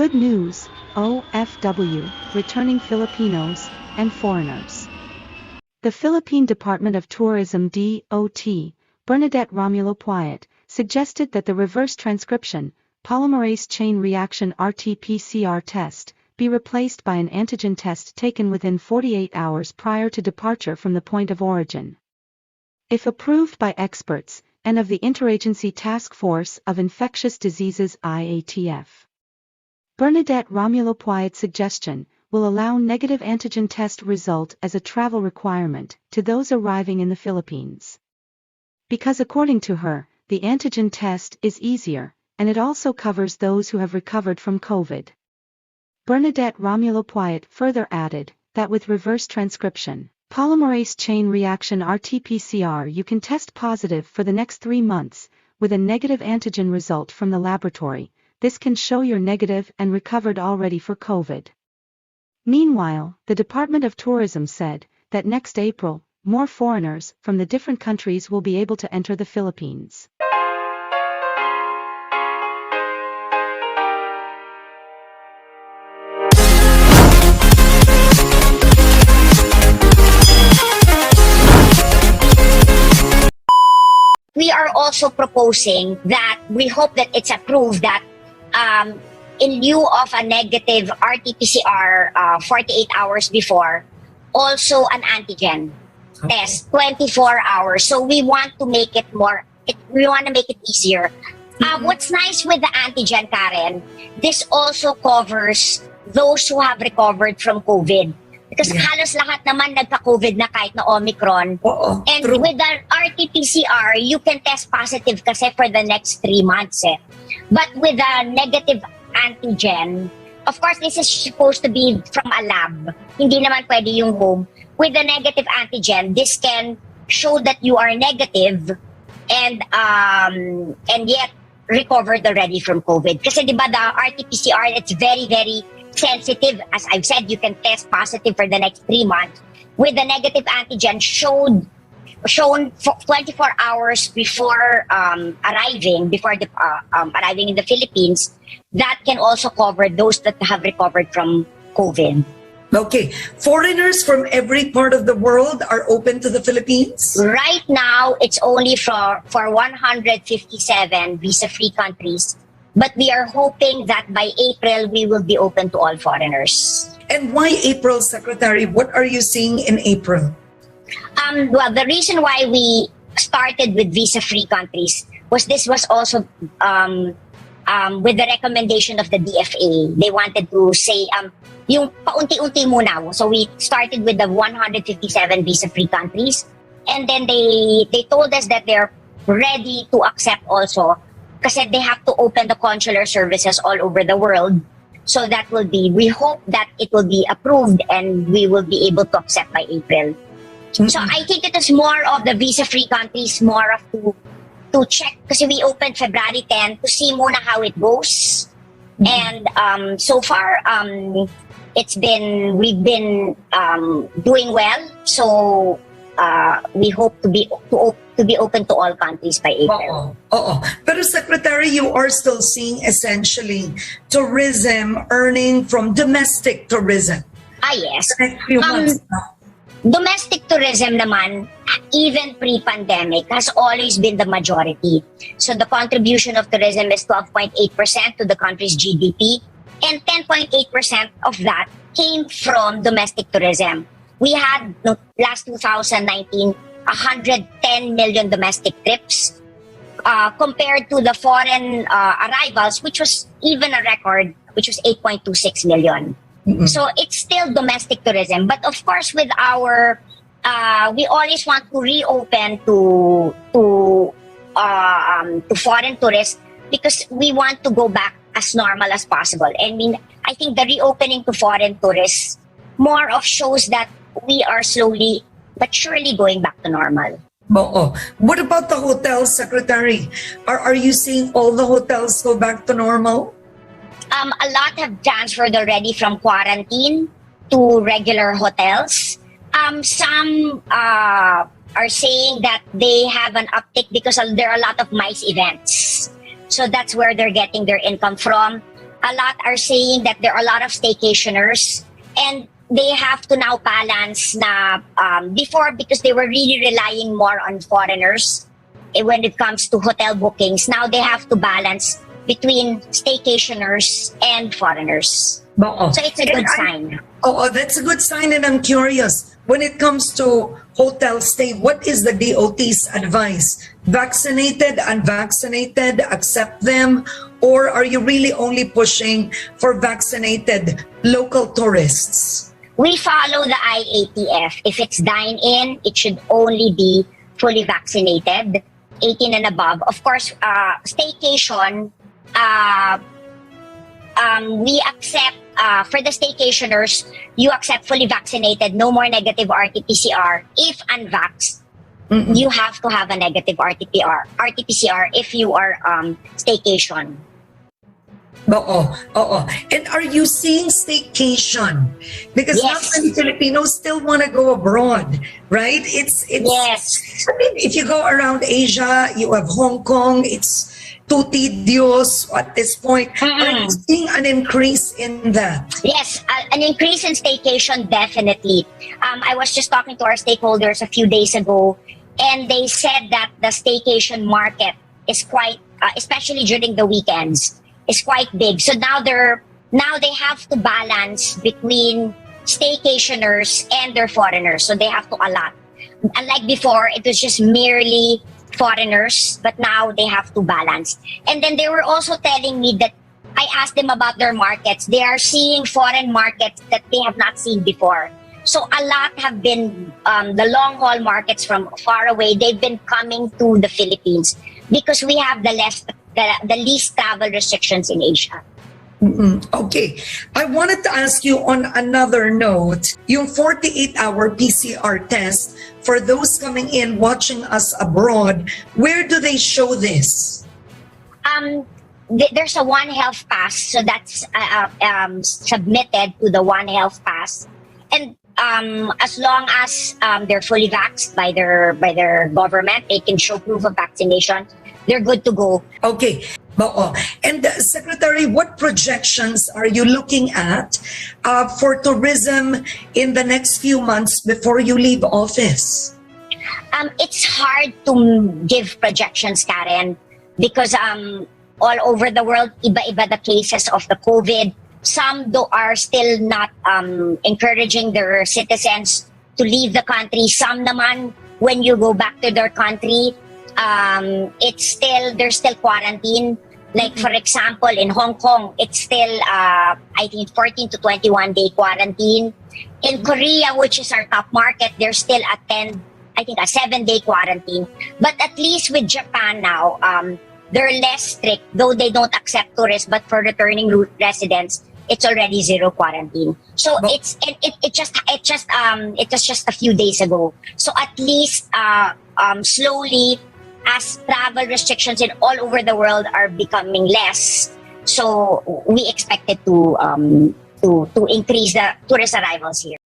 Good news, OFW, returning Filipinos and foreigners. The Philippine Department of Tourism DOT, Bernadette Romulo Puayat, suggested that the reverse transcription, polymerase chain reaction RT-PCR test, be replaced by an antigen test taken within 48 hours prior to departure from the point of origin. If approved by experts, and of the Interagency Task Force of Infectious Diseases IATF. Bernadette Romulo Puayat's suggestion will allow negative antigen test result as a travel requirement to those arriving in the Philippines. Because according to her, the antigen test is easier, and it also covers those who have recovered from COVID. Bernadette Romulo Puayat further added that with reverse transcription, polymerase chain reaction RT-PCR you can test positive for the next 3 months, with a negative antigen result from the laboratory. This can show you're negative and recovered already for COVID. Meanwhile, the Department of Tourism said that next April, more foreigners from the different countries will be able to enter the Philippines. We are also proposing that we hope that it's approved that in lieu of a negative RT-PCR 48 hours before, also an antigen test 24 hours. So we want to make it we want to make it easier. What's nice with the antigen, Karen, this also covers those who have recovered from COVID. Because halos lahat naman nagka-COVID na kahit na Omicron. And true. With the RT-PCR, you can test positive kasi for the next 3 months. But with the negative antigen, of course, this is supposed to be from a lab. Hindi naman pwede yung home. With the negative antigen, this can show that you are negative and yet recovered already from COVID. Kasi di ba the RT-PCR, it's very, very sensitive. As I've said, you can test positive for the next 3 months. With the negative antigen shown 24 hours before arriving in the Philippines, that can also cover those that have recovered from COVID. Okay, foreigners from every part of the world are open to the Philippines? Right now, it's only for 157 visa-free countries. But we are hoping that by April, we will be open to all foreigners. And why April, Secretary? What are you seeing in April? Well, the reason why we started with visa-free countries was this was also with the recommendation of the DFA. They wanted to say, yung paunti-unti muna. So we started with the 157 visa-free countries. And then they told us that they're ready to accept also kasi they have to open the consular services all over the world. So that will be, we hope that it will be approved and we will be able to accept by April. So I think it is more of the visa-free countries, more of to check, kasi we opened February 10 to see muna how it goes. And so far, we've been doing well. So we hope to be open to all countries by April. Pero Secretary, you are still seeing essentially tourism earning from domestic tourism. Yes. Few months now. Domestic tourism naman, even pre-pandemic, has always been the majority. So the contribution of tourism is 12.8% to the country's GDP, and 10.8% of that came from domestic tourism. We had, last 2019, 110 million domestic trips compared to the foreign arrivals, which was even a record, which was 8.26 million. So it's still domestic tourism. But of course, with our, we always want to reopen to foreign tourists because we want to go back as normal as possible. I think the reopening to foreign tourists more of shows that we are slowly but surely going back to normal. What about the hotels, Secretary? Are you seeing all the hotels go back to normal? A lot have transferred already from quarantine to regular hotels. Some are saying that they have an uptick because there are a lot of MICE events. So that's where they're getting their income from. a lot are saying that there are a lot of staycationers, and they have to now balance na before, because they were really relying more on foreigners when it comes to hotel bookings. Now they have to balance between staycationers and foreigners. Oo. So it's a good sign. Oh, that's a good sign, and I'm curious, when it comes to hotel stay, what is the DOT's advice? Vaccinated, unvaccinated, accept them, or are you really only pushing for vaccinated local tourists? We follow the IATF. If it's dine-in, it should only be fully vaccinated, 18 and above. Of course, staycation, we accept, for the staycationers, you accept fully vaccinated, no more negative RT-PCR. If unvaxxed, you have to have a negative RT-PCR if you are staycation. Oo. And are you seeing staycation? Because not Yes. many Filipinos still want to go abroad, right? It's Yes. I mean, if you go around Asia, you have Hong Kong, it's too tedious at this point. Are you seeing an increase in that? Yes, an increase in staycation, definitely. I was just talking to our stakeholders a few days ago, and they said that the staycation market is quite, especially during the weekends, is quite big. So now they have to balance between staycationers and their foreigners. So they have to allot. Unlike before, it was just merely foreigners, but now they have to balance. And then they were also telling me that I asked them about their markets. They are seeing foreign markets that they have not seen before. So a lot have been the long haul markets from far away. They've been coming to the Philippines because we have the least travel restrictions in Asia. Okay. I wanted to ask you on another note, yung 48-hour PCR test for those coming in watching us abroad, where do they show this? There's a One Health Pass, so that's submitted to the One Health Pass, and as long as they're fully vaxxed by their government, they can show proof of vaccination, they're good to go. Okay. And Secretary, what projections are you looking at for tourism in the next few months before you leave office? It's hard to give projections, Karen, because all over the world, iba-iba the cases of the COVID. Some are still not encouraging their citizens to leave the country. Some naman, when you go back to their country, there's still quarantine. Like for example, in Hong Kong, it's still I think 14 to 21 day quarantine. In Korea, which is our top market, there's still a 7-day quarantine. But at least with Japan now, they're less strict, though they don't accept tourists. But for returning residents, it's already 0 quarantine. So it was just a few days ago. So at least slowly, as travel restrictions in all over the world are becoming less, so we expect it to increase the tourist arrivals here.